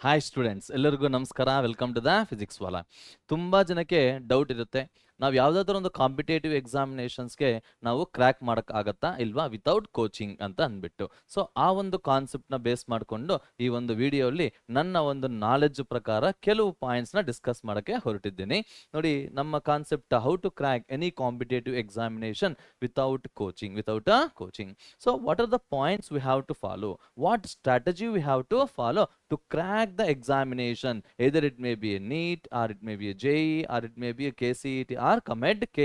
Hi students, ಎಲ್ಲರಿಗೂ ನಮಸ್ಕಾರ. Welcome to the physics ವಾಲ. ತುಂಬ ಜನಕ್ಕೆ ಡೌಟ್ ಇರುತ್ತೆ, ನಾವು ಯಾವುದಾದ್ರೂ ಒಂದು ಕಾಂಪಿಟೇಟಿವ್ ಎಕ್ಸಾಮಿನೇಷನ್ಸ್ಗೆ ನಾವು ಕ್ರ್ಯಾಕ್ ಮಾಡೋಕ್ಕಾಗತ್ತಾ ಇಲ್ವಾ ವಿತೌಟ್ ಕೋಚಿಂಗ್ ಅಂತ ಅಂದ್ಬಿಟ್ಟು. ಸೊ ಆ ಒಂದು ಕಾನ್ಸೆಪ್ಟ್ನ ಬೇಸ್ ಮಾಡಿಕೊಂಡು ಈ ಒಂದು ವಿಡಿಯೋಲಿ ನನ್ನ ಒಂದು ನಾಲೆಡ್ಜ್ ಪ್ರಕಾರ ಕೆಲವು ಪಾಯಿಂಟ್ಸ್ನ ಡಿಸ್ಕಸ್ ಮಾಡೋಕ್ಕೆ ಹೊರಟಿದ್ದೀನಿ. ನೋಡಿ, ನಮ್ಮ concept how to crack any competitive examination without coaching. So what are the points we have to follow, what strategy we have to follow to crack the examination, either it may be a NEET or it may be a JEE or it may be a KCET or 𝐒𝐿-K,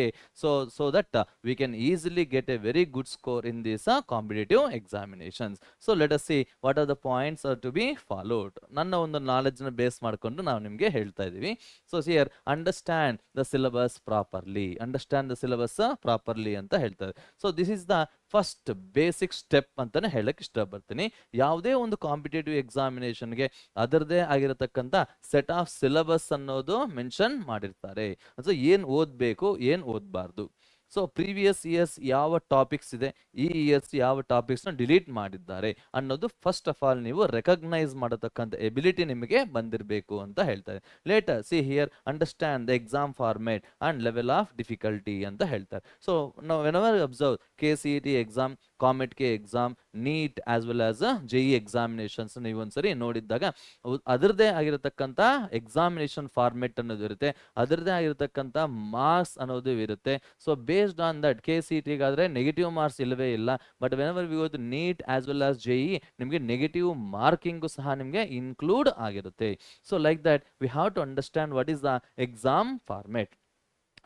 so that we can easily get a very good score in these competitive examinations. So let us see what are the points are to be followed. ನನ್ನ ಒಂದು knowledge ನ base ಮಾಡಿಕೊಂಡು ನಾವು ನಿಮಗೆ ಹೇಳ್ತಾ ಇದೀವಿ. So here understand the syllabus properly ಅಂತ ಹೇಳ್ತಾರೆ. So this is the first basic step ಅಂತಾನೆ ಹೇಳಕ್ ಇಷ್ಟಪಡ್ತೀನಿ. ಯಾವುದೇ ಒಂದು ಕಾಂಪಿಟೇಟಿವ್ ಎಕ್ಸಾಮಿನೇಷನ್ಗೆ ಅದರದೇ ಆಗಿರತಕ್ಕಂತ ಸೆಟ್ ಆಫ್ ಸಿಲೆಬಸ್ ಅನ್ನೋದು ಮೆನ್ಷನ್ ಮಾಡಿರ್ತಾರೆ. ಸೊ ಏನ್ ಓದ್ಬೇಕು, ಏನ್ ಓದ್ಬಾರ್ದು. ಸೊ ಪ್ರೀವಿಯಸ್ ಇಯರ್ಸ್ ಯಾವ ಟಾಪಿಕ್ಸ್ ಇದೆ, ಈ ಇಯರ್ಸ್ ಯಾವ ಟಾಪಿಕ್ಸ್ ನ ಡಿಲೀಟ್ ಮಾಡಿದ್ದಾರೆ ಅನ್ನೋದು ಫಸ್ಟ್ ಆಫ್ ಆಲ್ ನೀವು ರೆಕಗ್ನೈಸ್ ಮಾಡತಕ್ಕಂಥ ಎಬಿಲಿಟಿ ನಿಮಗೆ ಬಂದಿರಬೇಕು ಅಂತ ಹೇಳ್ತಾರೆ. Later see here understand the exam format and level of difficulty ಅಂತ ಹೇಳ್ತಾರೆ. ಸೊ ನಾವು ವೆನೆವರ್ ಅಬ್ಸರ್ವ್ KCET ಎಕ್ಸಾಮ್, 𝐒𝐲-ಕೆ exam, NEET as well as JEE examinations ನೀವು ಒಂದ್ಸರಿ ನೋಡಿದ್ದಾಗ ಅದರದೇ ಆಗಿರತಕ್ಕಂಥ ಎಕ್ಸಾಮಿನೇಷನ್ ಫಾರ್ಮೇಟ್ ಅನ್ನೋದು ಇರುತ್ತೆ, ಅದರದೇ ಆಗಿರತಕ್ಕಂಥ ಮಾರ್ಕ್ಸ್ ಅನ್ನೋದು ಇರುತ್ತೆ. So based on that KCET ಗಾದ್ರೆ ನೆಗೆಟಿವ್ ಮಾರ್ಕ್ಸ್ ಇಲ್ಲವೇ ಇಲ್ಲ, but whenever we go to NEET as well as JEE ನಿಮಗೆ ನೆಗೆಟಿವ್ ಮಾರ್ಕಿಂಗು ಸಹ ನಿಮಗೆ ಇನ್ಕ್ಲೂಡ್ ಆಗಿರುತ್ತೆ. So like that we have to understand what is the exam format.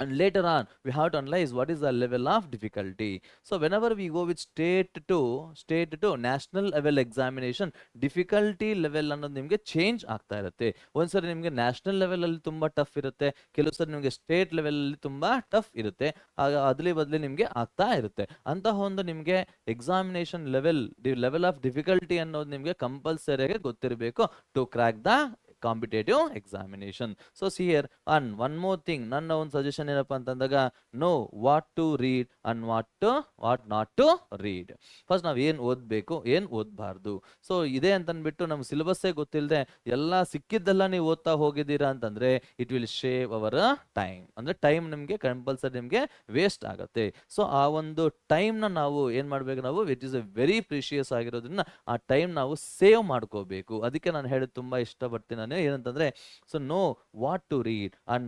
And later on we have to analyze what is the level of difficulty. So whenever we go with state to national level examination, difficulty level ಅನ್ನೋದು ನಿಮಗೆ change ಆಗ್ತಾ ಇರುತ್ತೆ. ಒಂದ್ಸರಿ ನಿಮಗೆ national level ಅಲ್ಲಿ ತುಂಬಾ tough ಇರುತ್ತೆ, ಕೆಲವು ಸರಿ ನಿಮಗೆ ಸ್ಟೇಟ್ ಲೆವೆಲ್ ಅಲ್ಲಿ ತುಂಬಾ ಟಫ್ ಇರುತ್ತೆ. ಆಗ ಅದ್ಲಿ ಬದ್ಲಿ ನಿಮಗೆ ಆಗ್ತಾ ಇರುತ್ತೆ. ಅಂತಹ ಒಂದು ನಿಮಗೆ ಎಕ್ಸಾಮಿನೇಷನ್ ಲೆವೆಲ್ ಆಫ್ ಡಿಫಿಕಲ್ಟಿ ಅನ್ನೋದು ನಿಮಗೆ ಕಂಪಲ್ಸರಿಯಾಗಿ ಗೊತ್ತಿರಬೇಕು to crack the competitive examination. So see here and one more thing, ನನ್ನ ಒಂದು ಸಜೆಷನ್ ಏನಪ್ಪಾ ಅಂತಂದಾಗ, know what to read and what not to read. First ನಾವು ಏನ್ ಓದ್ಬೇಕು, ಏನ್ ಓದ್ಬಾರ್ದು. ಸೊ ಇದೆ ಅಂತಂದ್ಬಿಟ್ಟು ನಮ್ಗೆ ಸಿಲೆಬಸ್ಸೇ ಗೊತ್ತಿಲ್ಲದೆ ಎಲ್ಲ ಸಿಕ್ಕಿದ್ದೆಲ್ಲ ನೀವು ಓದ್ತಾ ಹೋಗಿದ್ದೀರಾ ಅಂತಂದ್ರೆ it will save our time. ಅಂದ್ರೆ ಟೈಮ್ ನಿಮಗೆ ಕಂಪಲ್ಸರಿ ನಿಮಗೆ ವೇಸ್ಟ್ ಆಗುತ್ತೆ. ಸೊ ಆ ಒಂದು ಟೈಮ್ ನ ನಾವು ಏನ್ ಮಾಡ್ಬೇಕು, ನಾವು which is a very precious ಆಗಿರೋದ್ರಿಂದ ಆ ಟೈಮ್ ನಾವು ಸೇವ್ ಮಾಡ್ಕೋಬೇಕು. ಅದಕ್ಕೆ ನಾನು ಹೇಳೋದು ತುಂಬಾ ಇಷ್ಟಪಡ್ತೀನಿ ನಾನು ಏನಂತಂದ್ರೆ, so know what to read and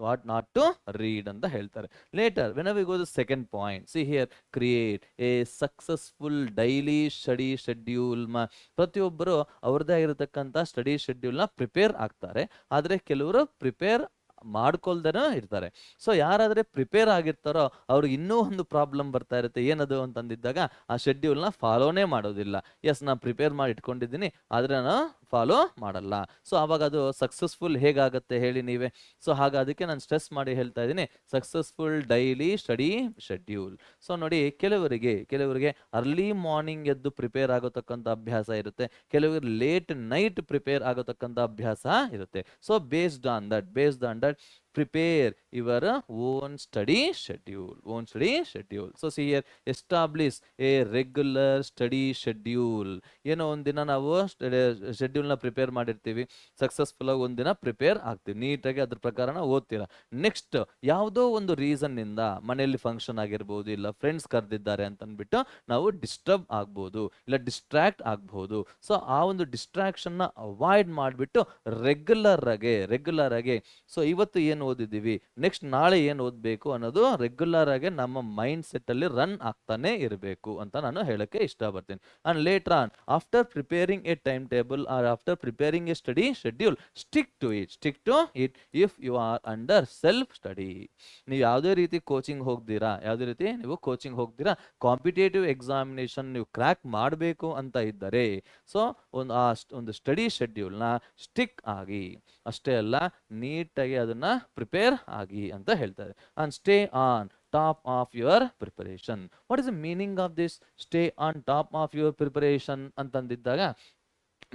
what not to read ಅಂತ ಹೇಳ್ತಾರೆ. Later when we go to second point, see here create a successful daily study schedule. ಪ್ರತಿಯೊಬ್ಬರು ಅವ್ರದ್ದೇ ಆಗಿರತಕ್ಕಂತ ಸ್ಟಡಿ ಶೆಡ್ಯೂಲ್ ನ ಪ್ರಿಪೇರ್ ಆಗ್ತಾರೆ, ಆದ್ರೆ ಕೆಲವರು ಪ್ರಿಪೇರ್ ಮಾಡ್ಕೊಳ್ದೇನೋ ಇರ್ತಾರೆ. ಸೊ ಯಾರಾದ್ರೆ ಪ್ರಿಪೇರ್ ಆಗಿರ್ತಾರೋ ಅವ್ರಿಗೆ ಇನ್ನೂ ಒಂದು ಪ್ರಾಬ್ಲಮ್ ಬರ್ತಾ ಇರುತ್ತೆ. ಏನದು ಅಂತಂದಿದ್ದಾಗ ಆ ಶೆಡ್ಯೂಲ್ ನ ಫಾಲೋನೇ ಮಾಡೋದಿಲ್ಲ. ಎಸ್ ನಾ ಪ್ರಿಪೇರ್ ಮಾಡಿ ಇಟ್ಕೊಂಡಿದ್ದೀನಿ ಆದ್ರೆ ನಾನು ಫಾಲೋ ಮಾಡಲ್ಲ. ಸೊ ಅವಾಗ ಅದು ಸಕ್ಸಸ್ಫುಲ್ ಹೇಗಾಗತ್ತೆ ಹೇಳಿ ನೀವೇ. ಸೊ ಅದಕ್ಕೆ ನಾನು ಸ್ಟ್ರೆಸ್ ಮಾಡಿ ಹೇಳ್ತಾ ಇದ್ದೀನಿ, successful daily study schedule. So ನೋಡಿ, ಕೆಲವರಿಗೆ ಅರ್ಲಿ ಮಾರ್ನಿಂಗ್ ಎದ್ದು ಪ್ರಿಪೇರ್ ಆಗೋತಕ್ಕಂಥ ಅಭ್ಯಾಸ ಇರುತ್ತೆ, ಕೆಲವರಿಗೆ ಲೇಟ್ ನೈಟ್ ಪ್ರಿಪೇರ್ ಆಗೋತಕ್ಕಂಥ ಅಭ್ಯಾಸ ಇರುತ್ತೆ. So based on that prepare your own study schedule. So see here, establish a regular study schedule. ಏನೋ ಒಂದಿನ ನಾವು ಶೆಡ್ಯೂಲ್ ನ ಪ್ರಿಪೇರ್ ಮಾಡಿರ್ತೀವಿ, ಸಕ್ಸಸ್ಫುಲ್ ಆಗಿ ಒಂದಿನ ಪ್ರಿಪೇರ್ ಆಗ್ತೀವಿ, ನೀಟಾಗಿ ಅದ್ರ ಪ್ರಕಾರ ಓದ್ತೀರಾ. ನೆಕ್ಸ್ಟ್ ಯಾವುದೋ ಒಂದು ರೀಸನ್ ಇಂದ ಮನೆಯಲ್ಲಿ ಫಂಕ್ಷನ್ ಆಗಿರ್ಬೋದು, ಇಲ್ಲ ಫ್ರೆಂಡ್ಸ್ ಕರೆದಿದ್ದಾರೆ ಅಂತ ಅಂದ್ಬಿಟ್ಟು ನಾವು ಡಿಸ್ಟರ್ಬ್ ಆಗ್ಬೋದು, ಇಲ್ಲ ಡಿಸ್ಟ್ರಾಕ್ಟ್ ಆಗ್ಬೋದು. ಸೊ ಆ ಒಂದು ಡಿಸ್ಟ್ರಾಕ್ಷನ್ ನ ಅವಾಯ್ಡ್ ಮಾಡಿಬಿಟ್ಟು ರೆಗ್ಯುಲರ್ ಆಗಿ ಸೊ ಇವತ್ತು ಏನು ಓದಿದ್ದೀವಿ, ನೆಕ್ಸ್ಟ್ ನಾಳೆ ಏನು ಓದಬೇಕು ಅನ್ನೋದು ರೆಗ್ಯುಲರ್ ಆಗಿ ನಮ್ಮ ಮೈಂಡ್ ಸೆಟ್ ಅಲ್ಲಿ ರನ್ ಆಗ್ತಾನೆ ಇರಬೇಕು ಅಂತ ನಾನು ಹೇಳಕ್ಕೆ ಇಷ್ಟಪಡ್ತೀನಿ. And later on after preparing a time table or after preparing a study schedule, stick to it if you are under self study. ನೀವು ಯಾವುದೇ ರೀತಿ ಕೋಚಿಂಗ್ ಹೋಗ್ತೀರಾ, ಕಾಂಪಿಟೇಟಿವ್ ಎಕ್ಸಾಮಿನೇಷನ್ ನೀವು ಕ್ರ್ಯಾಕ್ ಮಾಡಬೇಕು ಅಂತ ಇದ್ದರೆ, ಸೊ ಒಂದು ಸ್ಟಡಿ ಶೆಡ್ಯೂಲ್ ನ ಸ್ಟಿಕ್ ಆಗಿ, ಅಷ್ಟೇ ಅಲ್ಲ ನೀಟಾಗಿ ಅದನ್ನ ಪ್ರಿಪೇರ್ ಆಗಿ ಅಂತ ಹೇಳ್ತಾರೆ. And stay on top of your preparation. What is the meaning of this stay on top of your preparation ಅಂತಂದಿದ್ದಾಗ,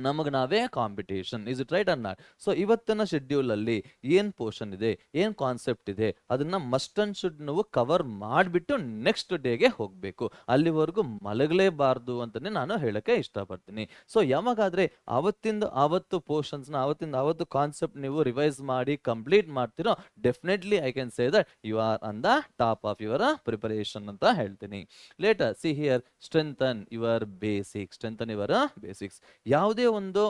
ನಮಗೆ ನಾವೇ competition. Is it right or not? So ಇವತ್ತಿನ ಶೆಡ್ಯೂಲ್ ಅಲ್ಲಿ ಏನ್ ಪೋರ್ಷನ್ ಇದೆ, ಏನ್ ಕಾನ್ಸೆಪ್ಟ್ ಇದೆ, ಅದನ್ನ ಮಸ್ಟ್ ಅಂಡ್ ಶುಡ್ ನಾವು ಕವರ್ ಮಾಡಿಬಿಟ್ಟು ನೆಕ್ಸ್ಟ್ ಡೇಗೆ ಹೋಗ್ಬೇಕು. ಅಲ್ಲಿವರೆಗೂ ಮಲಗಲೇಬಾರ್ದು ಅಂತಾನೆ ನಾನು ಹೇಳಕ್ಕೆ ಇಷ್ಟಪಡ್ತೀನಿ. ಸೊ ಯಾವಾಗಾದ್ರೆ ಅವತ್ತಿಂದ ಅವತ್ತು ಪೋರ್ಷನ್ಸ್ನ ಅವತ್ತಿಂದ ಅವತ್ತು ಕಾನ್ಸೆಪ್ಟ್ ನೀವು ರಿವೈಸ್ ಮಾಡಿ ಕಂಪ್ಲೀಟ್ ಮಾಡ್ತಿರೋ, definitely I can say that you are on the top of your preparation ಅಂತ ಹೇಳ್ತೀನಿ. Later see here, strengthen your basics. Strengthen your basics. ಯಾವುದೇ ಒಂದು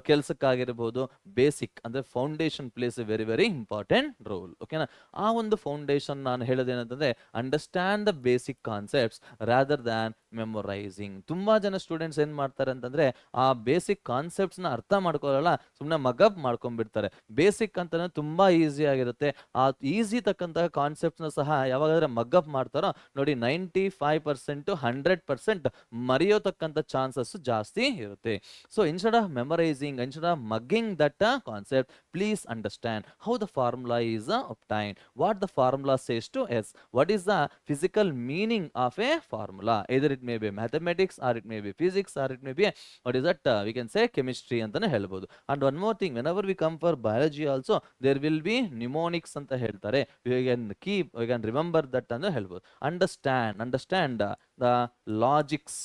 ಕೆಲಸಕ್ಕಾಗಿರ್ಬೋದು, ಬೇಸಿಕ್ ಅಂದ್ರೆ foundation plays a very very important role. ಓಕೆನಾ? ಆ ಒಂದು ಫೌಂಡೇಶನ್ ನಾನು ಹೇಳೋದೇನಂತಂದ್ರೆ, understand the basic concepts rather than memorising. ತುಂಬಾ ಜನ ಸ್ಟೂಡೆಂಟ್ಸ್ ಏನ್ ಮಾಡ್ತಾರೆ ಅಂತಂದ್ರೆ, ಆ ಬೇಸಿಕ್ ಕಾನ್ಸೆಪ್ಟ್ಸ್ ನ ಅರ್ಥ ಮಾಡ್ಕೊಳ್ಳಲ್ಲ, ಸುಮ್ಮನೆ ಮಗಪ್ ಮಾಡ್ಕೊಂಡ್ಬಿಡ್ತಾರೆ. ಬೇಸಿಕ್ ಅಂತಾನೆ ತುಂಬಾ ಈಸಿ ಆಗಿರುತ್ತೆ. ಆ ಈಸಿ ತಕ್ಕಂತಹ ಕಾನ್ಸೆಪ್ಟ್ಸ್ ನ ಸಹ ಯಾವಾಗಾದ್ರೆ ಮಗಪ್ ಮಾಡ್ತಾರೋ ನೋಡಿ, 95% 100% ಮರೆಯೋತಕ್ಕಂಥ ಚಾನ್ಸಸ್ ಜಾಸ್ತಿ ಇರುತ್ತೆ. So instead of memorising, instead of mugging that concept, please understand how the formula is obtained, what the formula says to us, what is the physical meaning of a formula. Either it may be mathematics, or it may be physics, or it may be what is that we can say chemistry ಅಂತಾನೆ ಹೇಳ್ಬೋದು. And one more thing, whenever we come for biology also, there will be mnemonics ಅಂತ ಹೇಳ್ತಾರೆ. We can remember that ಅಂತ ಹೇಳ್ಬೋದು. Understand the logics.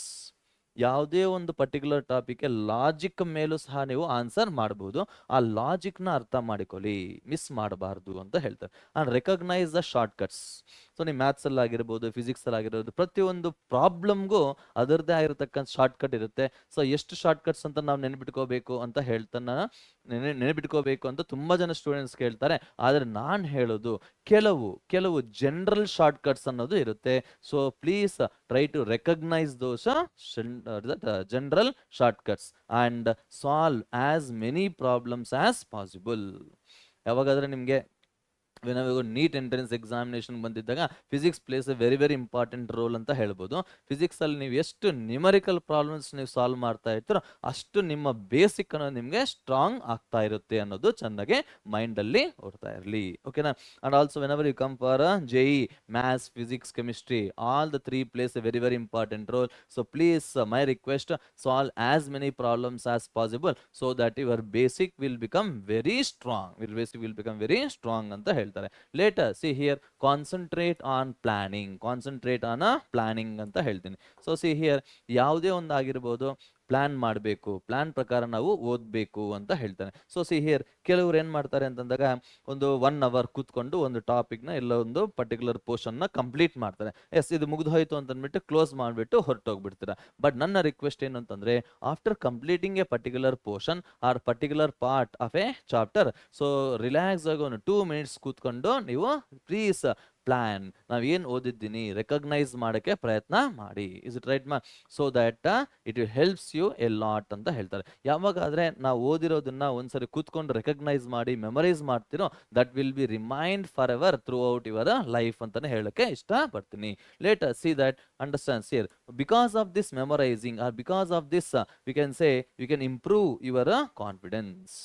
ಯಾವುದೇ ಒಂದು particular ಟಾಪಿಕ್ಗೆ logic ಮೇಲೂ ಸಹ ನೀವು ಆನ್ಸರ್ ಮಾಡಬಹುದು. ಆ ಲಾಜಿಕ್ನ ಅರ್ಥ ಮಾಡಿಕೊಳ್ಳಿ, ಮಿಸ್ ಮಾಡಬಾರ್ದು ಅಂತ ಹೇಳ್ತಾರೆ. And recognise the short cuts. So ನೀವು ಮ್ಯಾಥ್ಸ್ ಅಲ್ಲಿ ಆಗಿರ್ಬೋದು, ಫಿಸಿಕ್ಸ್ ಅಲ್ಲಿ ಆಗಿರ್ಬೋದು, ಪ್ರತಿಯೊಂದು ಪ್ರಾಬ್ಲಮ್ಗೂ ಅದರದ್ದೇ ಆಗಿರತಕ್ಕಂಥ ಶಾರ್ಟ್ ಕಟ್ ಇರುತ್ತೆ. ಸೊ ಎಷ್ಟು ಶಾರ್ಟ್ ಕಟ್ಸ್ ಅಂತ ನಾವು ನೆನ್ಪಿಟ್ಕೋಬೇಕು ಅಂತ ಹೇಳ್ತಾನೆ, ನೆನಪಿಟ್ಕೋಬೇಕು ಅಂತ ತುಂಬಾ ಜನ ಸ್ಟೂಡೆಂಟ್ಸ್ ಕೇಳ್ತಾರೆ. ಆದ್ರೆ ನಾನು ಹೇಳೋದು, ಕೆಲವು ಜನರಲ್ ಶಾರ್ಟ್ ಕಟ್ಸ್ ಅನ್ನೋದು ಇರುತ್ತೆ. So please try to recognise those general shortcuts and solve as many problems as possible. ಯಾವಾಗಾದ್ರೆ ನಿಮ್ಗೆ ನೀಟ್ ಎಂಟ್ರೆನ್ಸ್ ಎಕ್ಸಾಮಿನೇಷನ್ ಬಂದಿದ್ದಾಗ physics plays a very very important role ಅಂತ ಹೇಳ್ಬೋದು. ಫಿಸಿಕ್ಸ್ ಅಲ್ಲಿ ನೀವು ಎಷ್ಟು ನ್ಯೂಮರಿಕಲ್ ಪ್ರಾಬ್ಲಮ್ಸ್ ನೀವು ಸಾಲ್ವ್ ಮಾಡ್ತಾ ಇರ್ತೀರೋ, ಅಷ್ಟು ನಿಮ್ಮ ಬೇಸಿಕ್ ಅನ್ನೋದು ನಿಮ್ಗೆ ಸ್ಟ್ರಾಂಗ್ ಆಗ್ತಾ ಇರುತ್ತೆ ಅನ್ನೋದು ಚೆನ್ನಾಗಿ ಮೈಂಡ್ ಅಲ್ಲಿ ಓಡ್ತಾ ಇರಲಿ. ಓಕೆನಾ? And also whenever you come for JEE, maths, physics, chemistry, all the three plays a very very important role. So please my request, solve as many problems as possible, so that your basic will become very strong ಅಂತ ಹೇಳ್ತಾರೆ. Later see here, concentrate on planning ಅಂತ ಹೇಳ್ತೀನಿ. So see here, ಯಾವುದೇ ಒಂದು ಆಗಿರ್ಬೋದು, plan ಮಾಡಬೇಕು, plan ಪ್ರಕಾರ ನಾವು ಓದಬೇಕು ಅಂತ ಹೇಳ್ತಾನೆ. ಸೊ ಸಿ ಹಿಯರ್, ಕೆಲವರು ಏನ್ ಮಾಡ್ತಾರೆ ಅಂತಂದಾಗ, ಒಂದು 1 hour ಕೂತ್ಕೊಂಡು ಒಂದು ಟಾಪಿಕ್ನ ಎಲ್ಲ ಒಂದು ಪರ್ಟಿಕ್ಯುಲರ್ ಪೋರ್ಷನ್ನ ಕಂಪ್ಲೀಟ್ ಮಾಡ್ತಾರೆ. ಎಸ್, ಇದು ಮುಗಿದು ಹೋಯ್ತು ಅಂತ ಅಂದ್ಬಿಟ್ಟು ಕ್ಲೋಸ್ ಮಾಡಿಬಿಟ್ಟು ಹೊರಟೋಗ್ಬಿಡ್ತೀರಾ. ಬಟ್ ನನ್ನ ರಿಕ್ವೆಸ್ಟ್ ಏನು ಅಂತಂದ್ರೆ, after completing a particular portion or particular part of a chapter, so relax ಆಗಿ ಒಂದು 2 minutes ಕೂತ್ಕೊಂಡು ನೀವು ಪ್ಲೀಸ್ ಪ್ಲಾನ್, ನಾವೇನು ಓದಿದ್ದೀನಿ ರೆಕಗ್ನೈಸ್ ಮಾಡೋಕ್ಕೆ ಪ್ರಯತ್ನ ಮಾಡಿ. ಇಸ್ ಇಟ್ ರೈಟ್ ಮಾ? So that it helps you a lot ಅಂತ ಹೇಳ್ತಾರೆ. ಯಾವಾಗಾದ್ರೆ ನಾವು ಓದಿರೋದನ್ನ ಒಂದ್ಸರಿ ಕೂತ್ಕೊಂಡು ರೆಕಗ್ನೈಸ್ ಮಾಡಿ ಮೆಮರೈಸ್ ಮಾಡ್ತಿರೋ, that will be remind forever throughout your life ಅಂತಾನೆ ಹೇಳಕ್ಕೆ ಇಷ್ಟಪಡ್ತೀನಿ. Later see that understand here, because of this memorising or because of this we can say you can improve your confidence.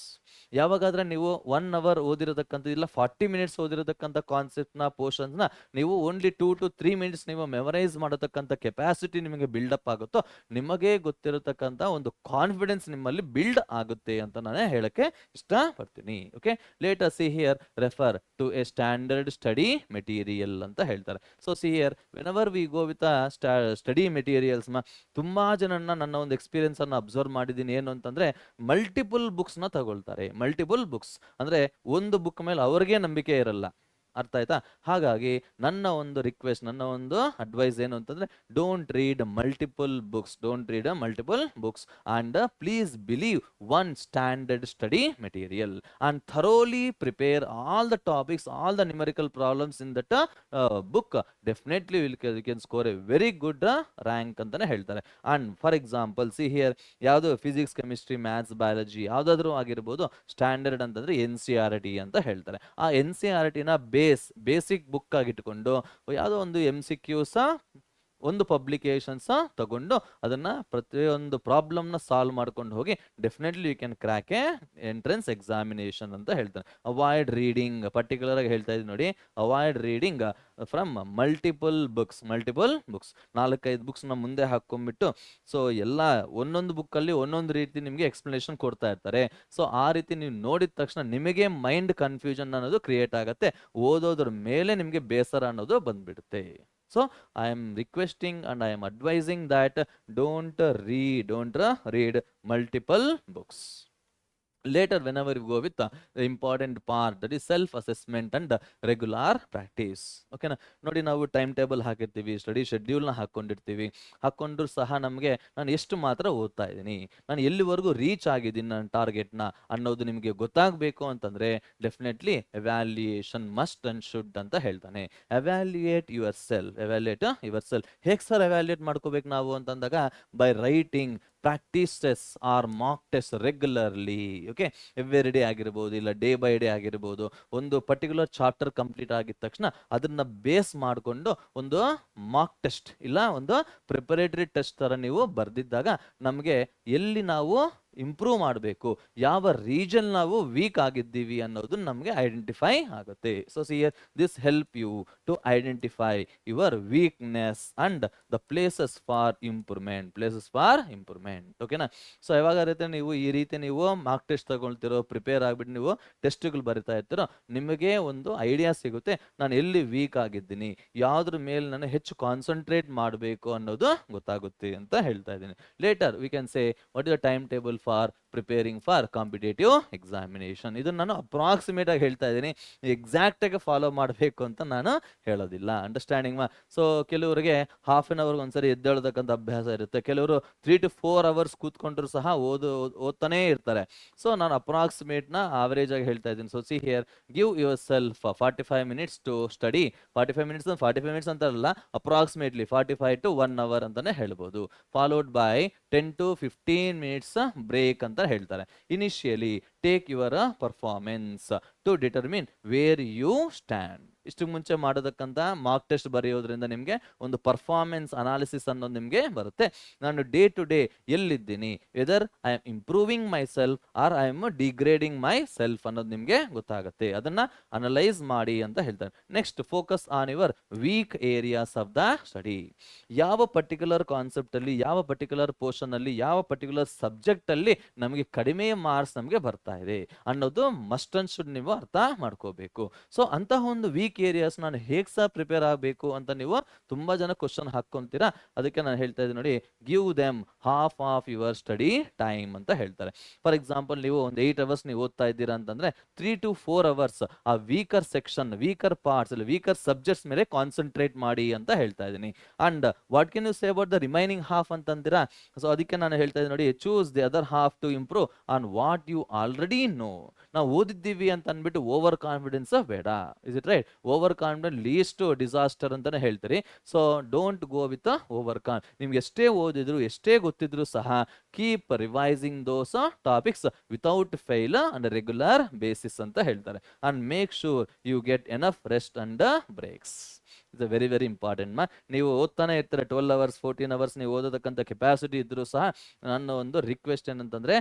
ಯಾವಾಗಾದ್ರೆ ನೀವು 1 hour ಓದಿರತಕ್ಕಂಥ ಇಲ್ಲ 40 minutes ಓದಿರತಕ್ಕಂಥ ಕಾನ್ಸೆಪ್ಟ್ನ ಪೋರ್ಷನ್ಸ್ನ ನೀವು only 2 to 3 minutes ನೀವು memorise ಮಾಡತಕ್ಕಂಥ capacity ನಿಮಗೆ ಬಿಲ್ಡಪ್ ಆಗುತ್ತೋ, ನಿಮಗೆ ಗೊತ್ತಿರತಕ್ಕಂಥ ಒಂದು ಕಾನ್ಫಿಡೆನ್ಸ್ ನಿಮ್ಮಲ್ಲಿ ಬಿಲ್ಡ್ ಆಗುತ್ತೆ ಅಂತ ನಾನು ಹೇಳಕ್ಕೆ ಇಷ್ಟಪಡ್ತೀನಿ. Okay, later see here, refer to a standard study material ಅಂತ ಹೇಳ್ತಾರೆ. So see here, whenever we go with study materials, ತುಂಬಾ ಜನನ್ನ ನನ್ನ ಒಂದು ಎಕ್ಸ್ಪೀರಿಯನ್ಸ್ ಅನ್ನು ಅಬ್ಸರ್ವ್ ಮಾಡಿದ್ದೀನಿ. ಏನು ಅಂತಂದ್ರೆ, ಮಲ್ಟಿಪಲ್ ಬುಕ್ಸ್ ನ ತಗೊಳ್ತಾರೆ. ಮಲ್ಟಿಪಲ್ ಬುಕ್ಸ್ ಅಂದ್ರೆ ಒಂದು ಬುಕ್ ಮೇಲೆ ಅವ್ರಿಗೆ ನಂಬಿಕೆ ಇರಲ್ಲ. ಅರ್ಥ ಆಯ್ತಾ? ಹಾಗಾಗಿ ನನ್ನ ಒಂದು ರಿಕ್ವೆಸ್ಟ್, ನನ್ನ ಒಂದು ಅಡ್ವೈಸ್ ಏನು ಅಂತಂದ್ರೆ, don't read multiple books and please believe one standard study material and thoroughly prepare all the topics, all the numerical problems in that book. Definitely will can score A very good rank ಅಂತಾನೆ ಹೇಳ್ತಾರೆ. And for example see here, ಯಾವುದು physics, chemistry, maths, biology ಯಾವ್ದಾದ್ರು ಆಗಿರ್ಬೋದು, standard ಅಂತಂದ್ರೆ NCERT ಅಂತ ಹೇಳ್ತಾರೆ. ಆ NCERT ನ ಬೇಸಿಕ್ ಬುಕ್ ಆಗಿಟ್ಕೊಂಡು ಯಾವುದೋ ಒಂದು MCQs ಒಂದು ಪಬ್ಲಿಕೇಶನ್ಸ್ ತಗೊಂಡು ಅದನ್ನ ಪ್ರತಿಯೊಂದು ಪ್ರಾಬ್ಲಮ್ನ ಸಾಲ್ವ್ ಮಾಡ್ಕೊಂಡು ಹೋಗಿ definitely you can crack a entrance examination ಅಂತ ಹೇಳ್ತಾನೆ. ಅವಾಯ್ಡ್ ರೀಡಿಂಗ್, ಪರ್ಟಿಕ್ಯುಲರ್ ಆಗಿ ಹೇಳ್ತಾ ಇದ್ದೀನಿ ನೋಡಿ, avoid reading from multiple books. 4-5 ಬುಕ್ಸ್ನ ಮುಂದೆ ಹಾಕೊಂಡ್ಬಿಟ್ಟು ಸೊ ಎಲ್ಲ ಒಂದೊಂದು ಬುಕ್ಕಲ್ಲಿ ಒಂದೊಂದು ರೀತಿ ನಿಮಗೆ ಎಕ್ಸ್ಪ್ಲನೇಷನ್ ಕೊಡ್ತಾ ಇರ್ತಾರೆ. ಸೊ ಆ ರೀತಿ ನೀವು ನೋಡಿದ ತಕ್ಷಣ ನಿಮಗೆ ಮೈಂಡ್ ಕನ್ಫ್ಯೂಷನ್ ಅನ್ನೋದು ಕ್ರಿಯೇಟ್ ಆಗುತ್ತೆ, ಓದೋದ್ರ ಮೇಲೆ ನಿಮಗೆ ಬೇಸರ ಅನ್ನೋದು ಬಂದ್ಬಿಡುತ್ತೆ. So I am requesting and I am advising that don't read multiple books. Later, whenever you go with the important part, that is self-assessment and regular practice. Okay, ನೋಡಿ ನಾವು time table ಹಾಕಿರ್ತೀವಿ, study ಶೆಡ್ಯೂಲ್ನ ಹಾಕೊಂಡಿರ್ತೀವಿ, ಹಾಕೊಂಡ್ರು ಸಹ ನಮಗೆ ನಾನು ಎಷ್ಟು ಮಾತ್ರ ಓದ್ತಾ ಇದ್ದೀನಿ, ನಾನು ಎಲ್ಲಿವರೆಗೂ ರೀಚ್ ಆಗಿದ್ದೀನಿ ನನ್ನ ಟಾರ್ಗೆಟ್ನ ಅನ್ನೋದು ನಿಮಗೆ ಗೊತ್ತಾಗಬೇಕು ಅಂತಂದರೆ definitely evaluation must and should ಅಂತ ಹೇಳ್ತಾನೆ. Evaluate yourself. ಹೇಗೆ ಸರ್ ಎವ್ಯಾಲ್ಯೂಯೇಟ್ ಮಾಡ್ಕೋಬೇಕು ನಾವು ಅಂತಂದಾಗ, by writing practice test or mock test regularly. Okay, every day ಆಗಿರ್ಬೋದು, ಇಲ್ಲ ಡೇ ಬೈ ಡೇ ಆಗಿರ್ಬೋದು. ಒಂದು ಪರ್ಟಿಕ್ಯುಲರ್ ಚಾಪ್ಟರ್ ಕಂಪ್ಲೀಟ್ ಆಗಿದ ತಕ್ಷಣ ಅದನ್ನ ಬೇಸ್ ಮಾಡಿಕೊಂಡು ಒಂದು ಮಾಕ್ ಟೆಸ್ಟ್ ಇಲ್ಲ ಒಂದು ಪ್ರಿಪರೇಟರಿ ಟೆಸ್ಟ್ ತರ ನೀವು ಬರೆದಿದ್ದಾಗ ನಮಗೆ ಎಲ್ಲಿ ನಾವು ಇಂಪ್ರೂವ್ ಮಾಡಬೇಕು, ಯಾವ ರೀಜನ್ ನಾವು ವೀಕ್ ಆಗಿದ್ದೀವಿ ಅನ್ನೋದು ನಮಗೆ ಐಡೆಂಟಿಫೈ ಆಗುತ್ತೆ. So this help you to identify your weakness and the places for improvement. ಓಕೆನಾ? ಸೊ ಯಾವಾಗಾಗುತ್ತೆ ನೀವು ಈ ರೀತಿ ನೀವು ಮಾರ್ಕ್ ಟೆಸ್ಟ್ ತಗೊಳ್ತಿರೋ, ಪ್ರಿಪೇರ್ ಆಗಿಬಿಟ್ಟು ನೀವು ಟೆಸ್ಟ್ಗಳು ಬರಿತಾ ಇರ್ತೀರೋ, ನಿಮಗೆ ಒಂದು ಐಡಿಯಾ ಸಿಗುತ್ತೆ ನಾನು ಎಲ್ಲಿ ವೀಕ್ ಆಗಿದ್ದೀನಿ, ಯಾವುದ್ರ ಮೇಲೆ ನಾನು ಹೆಚ್ಚು ಕಾನ್ಸಂಟ್ರೇಟ್ ಮಾಡಬೇಕು ಅನ್ನೋದು ಗೊತ್ತಾಗುತ್ತೆ ಅಂತ ಹೇಳ್ತಾ ಇದ್ದೀನಿ. Litre V can say what is the time table for preparing for competitive examination. ಇದನ್ನು ನಾನು ಅಪ್ರಾಕ್ಸಿಮೇಟ್ ಆಗಿ ಹೇಳ್ತಾ ಇದ್ದೀನಿ, ಎಕ್ಸಾಕ್ಟ್ ಆಗಿ ಫಾಲೋ ಮಾಡಬೇಕು ಅಂತ ನಾನು ಹೇಳೋದಿಲ್ಲ. ಅಂಡರ್ಸ್ಟ್ಯಾಂಡಿಂಗ್? ಸೊ ಕೆಲವರಿಗೆ ಹಾಫ್ ಆನ್ ಅವರ್ಗೆ ಒಂದ್ಸರಿ ಎದ್ದೇಳತಕ್ಕಂಥ ಅಭ್ಯಾಸ ಇರುತ್ತೆ, ಕೆಲವರು 3 to 4 hours ಕೂತ್ಕೊಂಡ್ರು ಸಹ ಓದ್ತಾನೇ ಇರ್ತಾರೆ. ಸೊ ನಾನು ಅಪ್ರಾಕ್ಸಿಮೇಟ್ನ ಆವರೇಜ್ ಆಗಿ ಹೇಳ್ತಾ ಇದ್ದೀನಿ. So see here, give yourself 45 minutes to study. 45 minutes ಅಂತ ಅಲ್ಲ, ಅಪ್ರಾಕ್ಸಿಮೇಟ್ಲಿ 45 to 1 hour ಅಂತಾನೆ ಹೇಳ್ಬೋದು. Followed by 10 to 15 minutes break ಅಂತ ಹೇಳ್ತಾರೆ. Initially take your performance to determine where you stand. ಇಷ್ಟು ಮುಂಚೆ ಮಾಡೋದಕ್ಕಂತ ಮಾರ್ಕ್ ಟೆಸ್ಟ್ ಬರೆಯೋದ್ರಿಂದ ನಿಮಗೆ ಒಂದು ಪರ್ಫಾರ್ಮೆನ್ಸ್ ಅನಾಲಿಸಿಸ್ ಅನ್ನೋದು ನಿಮಗೆ ಬರುತ್ತೆ. ನಾನು ಡೇ ಟು ಡೇ ಎಲ್ಲಿದ್ದೀನಿ, whether I am improving myself or I am degrading myself ಅನ್ನೋದು ನಿಮಗೆ ಗೊತ್ತಾಗುತ್ತೆ. ಅದನ್ನ ಅನಲೈಸ್ ಮಾಡಿ ಅಂತ ಹೇಳ್ತಾರೆ. Next, focus on your weak areas of the study. ಯಾವ ಪರ್ಟಿಕ್ಯುಲರ್ ಕಾನ್ಸೆಪ್ಟ್ ಅಲ್ಲಿ, ಯಾವ ಪರ್ಟಿಕ್ಯುಲರ್ ಪೋರ್ಷನ್ ಅಲ್ಲಿ, ಯಾವ ಪರ್ಟಿಕ್ಯುಲರ್ ಸಬ್ಜೆಕ್ಟ್ ಅಲ್ಲಿ ನಮಗೆ ಕಡಿಮೆ ಮಾರ್ಕ್ಸ್ ನಮಗೆ ಬರ್ತಾ ಇದೆ ಅನ್ನೋದು ಮಸ್ಟ್ ಅಂಡ್ ಶುಡ್ ನೀವು ಅರ್ಥ ಮಾಡ್ಕೋಬೇಕು. ಸೊ ಅಂತಹ ಒಂದು ವೀಕ್ ಏರಿಯಾಸ್ ನಾನು ಹೇಗೆ ಸಹ ಪ್ರಿಪೇರ್ ಆಗಬೇಕು ಅಂತ ನೀವು ತುಂಬಾ ಜನ ಕ್ವಶನ್ ಹಾಕೊಂತೀರಾ. ಅದಕ್ಕೆ ನಾನು ಹೇಳ್ತಾ ಇದ್ದೀನಿ ನೋಡಿ, give them half of your study time ಅಂತ ಹೇಳ್ತಾರೆ. ಫಾರ್ ಎಕ್ಸಾಂಪಲ್, ನೀವು ಒಂದು 8 hours ನೀವು ಓದ್ತಾ ಇದ್ದೀರಾ ಅಂತಂದ್ರೆ 3 to 4 hours ಆ weaker section, weaker parts, weaker subjects ಮೇಲೆ ಕಾನ್ಸಂಟ್ರೇಟ್ ಮಾಡಿ ಅಂತ ಹೇಳ್ತಾ ಇದ್ದೀನಿ. And what can you say about the remaining half ಅಂತಂದಿರಾ? ಸೊ ಅದಕ್ಕೆ ನಾನು ಹೇಳ್ತಾ ಇದ್ದೀನಿ ನೋಡಿ, choose the other half to improve on what you already know. ನಾವು ಓದಿದ್ದೀವಿ ಅಂತ ಅಂದ್ಬಿಟ್ಟು ಓವರ್ ಕಾನ್ಫಿಡೆನ್ಸ್ ಬೇಡ. Is it right? Over confident least disaster ಅಂತಾನೆ ಹೇಳ್ತೀರಿ. So don't go with over ನಿಮ್ಗೆ ಎಷ್ಟೇ ಓದಿದ್ರು, ಎಷ್ಟೇ ಗೊತ್ತಿದ್ರು ಸಹ keep revising those topics without fail and regular basis ಅಂತ ಹೇಳ್ತಾರೆ. And make sure you get enough rest and breaks. It's very very important. ನೀವು ಓದ್ತಾನೆ ಇರ್ತಾರೆ 12 hours 14 hours ನೀವು ಓದೋದಕ್ಕಂಥ ಕೆಪಾಸಿಟಿ ಇದ್ರೂ ಸಹ ನನ್ನ ಒಂದು ರಿಕ್ವೆಸ್ಟ್ ಏನಂತಂದ್ರೆ,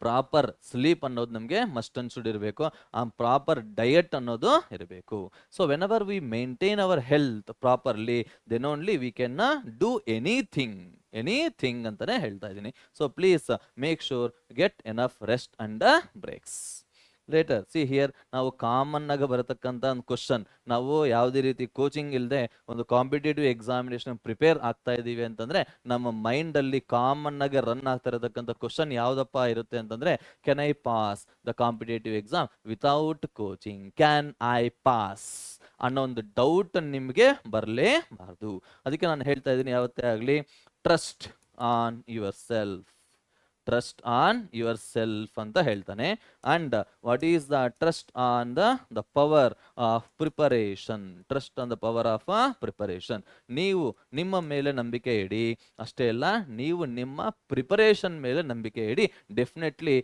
ಪ್ರಾಪರ್ ಸ್ಲೀಪ್ ಅನ್ನೋದು ನಮಗೆ ಮಸ್ಟ್ ಅಂಡ್ ಶುಡ್ ಇರಬೇಕು. ಆ ಪ್ರಾಪರ್ ಡಯಟ್ ಅನ್ನೋದು ಇರಬೇಕು. So whenever we maintain our health properly, then only we can do anything ಅಂತಾನೆ ಹೇಳ್ತಾ ಇದ್ದೀನಿ. So please make sure get enough rest and breaks. Later see here, ನಾವು common ಆಗಿ ಬರತಕ್ಕಂಥ ಒಂದು ಕ್ವಶನ್, ನಾವು ಯಾವುದೇ ರೀತಿ ಕೋಚಿಂಗ್ ಇಲ್ಲದೆ ಒಂದು ಕಾಂಪಿಟೇಟಿವ್ ಎಕ್ಸಾಮಿನೇಷನ್ ಪ್ರಿಪೇರ್ ಆಗ್ತಾ ಇದ್ದೀವಿ ಅಂತಂದ್ರೆ ನಮ್ಮ ಮೈಂಡ್ ಅಲ್ಲಿ ಕಾಮನ್ ಆಗಿ ರನ್ ಆಗ್ತಾ ಇರತಕ್ಕಂಥ ಕ್ವಶನ್ ಯಾವ್ದಪ್ಪ ಇರುತ್ತೆ ಅಂತಂದ್ರೆ, can I pass the competitive exam without coaching? Can I pass ಅನ್ನೋ ಒಂದು ಡೌಟ್ ನಿಮಗೆ ಬರಲೇಬಾರ್ದು. ಅದಕ್ಕೆ ನಾನು ಹೇಳ್ತಾ ಇದ್ದೀನಿ, ಯಾವತ್ತೇ ಆಗಲಿ trust on your self. Trust on your self ಅಂತ ಹೇಳ್ತಾನೆ. And what is the trust on the power of preparation. Trust on the power of preparation. ನೀವು ನಿಮ್ಮ ಮೇಲೆ ನಂಬಿಕೆ ಇಡಿ, ಅಷ್ಟೇ ಅಲ್ಲ ನೀವು ನಿಮ್ಮ ಪ್ರಿಪರೇಷನ್ ಮೇಲೆ ನಂಬಿಕೆ ಇಡಿ. Definitely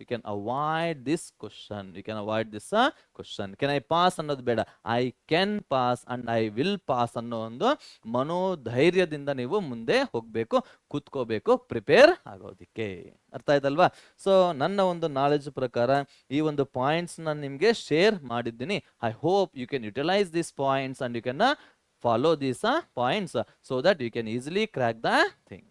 you can avoid this question, you can avoid this question. Can I pass ಅನ್ನೋದು ಬೇಡ, I can pass and I will pass ಅನ್ನೋ ಒಂದು ಮನೋಧೈರ್ಯದಿಂದ ನೀವು ಮುಂದೆ ಹೋಗ್ಬೇಕು, ಕೂತ್ಕೋಬೇಕು, ಪ್ರಿಪೇರ್ ಆಗೋದಿಕ್ಕೆ. ಅರ್ಥ ಆಯ್ತಲ್ವಾ? ಸೊ ನನ್ನ ಒಂದು ನಾಲೆಜ್ ಪ್ರಕಾರ ಈ ಒಂದು ಪಾಯಿಂಟ್ಸ್ ನಾನು ನಿಮಗೆ ಶೇರ್ ಮಾಡಿದ್ದೀನಿ. I hope you can utilise this points and you can follow these points so that you can easily crack the thing.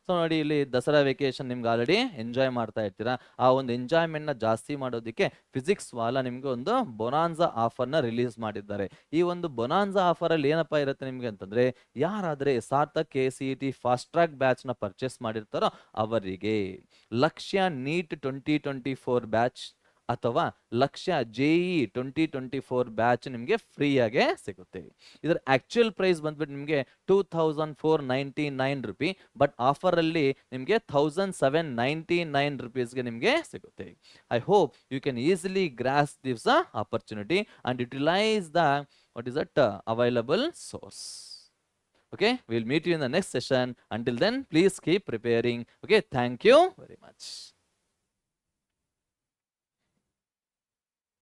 So ನೋಡಿ, ಇಲ್ಲಿ ದಸರಾ ವೆಕೇಶನ್ ನಿಮ್ಗೆ ಆಲ್ರೆಡಿ ಎಂಜಾಯ್ ಮಾಡ್ತಾ ಇರ್ತೀರಾ. ಆ ಒಂದು ಎಂಜಾಯ್ಮೆಂಟ್ನ ಜಾಸ್ತಿ ಮಾಡೋದಕ್ಕೆ ಫಿಸಿಕ್ಸ್ ವಾಲ ನಿಮ್ಗೆ ಒಂದು ಬೊನಾನ್ಸಾ ಆಫರ್ನ ರಿಲೀಸ್ ಮಾಡಿದ್ದಾರೆ. ಈ ಒಂದು ಬೊನಾನ್ಸಾ ಆಫರಲ್ಲಿ ಏನಪ್ಪ ಇರುತ್ತೆ ನಿಮ್ಗೆ ಅಂತಂದ್ರೆ, ಯಾರಾದ್ರೆ ಸಾರ್ಥಕ್ KCET ಫಾಸ್ಟ್ ಟ್ರ್ಯಾಕ್ ಬ್ಯಾಚ್ನ ಪರ್ಚೇಸ್ ಮಾಡಿರ್ತಾರೋ ಅವರಿಗೆ ಲಕ್ಷ್ಯ ನೀಟ್ 2024 ಬ್ಯಾಚ್ ಅಥವಾ ಲಕ್ಷ್ಯ JEE 2024 ಬ್ಯಾಚ್ ನಿಮಗೆ ಫ್ರೀ ಆಗೇ ಸಿಗುತ್ತೆ. ಇದರ ಆಕ್ಚುಯಲ್ ಪ್ರೈಸ್ ಬಂದ್ಬಿಟ್ಟು ನಿಮಗೆ 2499 ರೂಪಿ, ಬಟ್ ಆಫರ್ ಅಲ್ಲಿ ನಿಮಗೆ 1799 ರುಪೀಸ್ಗೆ ನಿಮಗೆ ಸಿಗುತ್ತೆ. I hope you can easily grasp this opportunity and utilise the what is that available source. Okay, we'll meet you in the next session. Until then, please keep preparing. Okay, thank you very much.